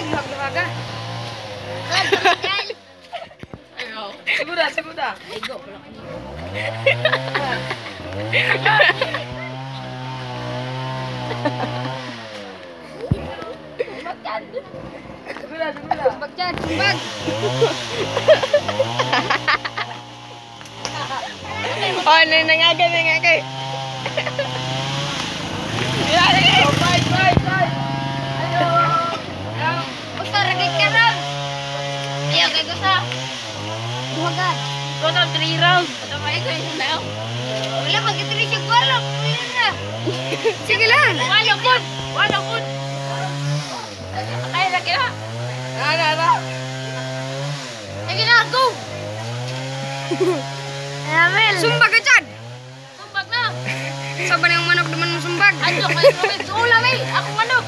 Lumaga. Segura. Ego. Segura. Sumbag. Oh, nangagay. Bye. Gusto ragay ka ram. Ayaw kay gusto. Dumagat. Total 3 rounds. Ito kayo ko yung sumayaw. Wala mag-itri siya gwalak. Wala na. Sige lang. Wala pun. Kaya na kaya. Ara. Sige na, go. Amel. Sumbag ka dyan. Sumbag na. Saban yung manok naman mo sumbag. Ayo, kayo. Ulam eh. Ako manok.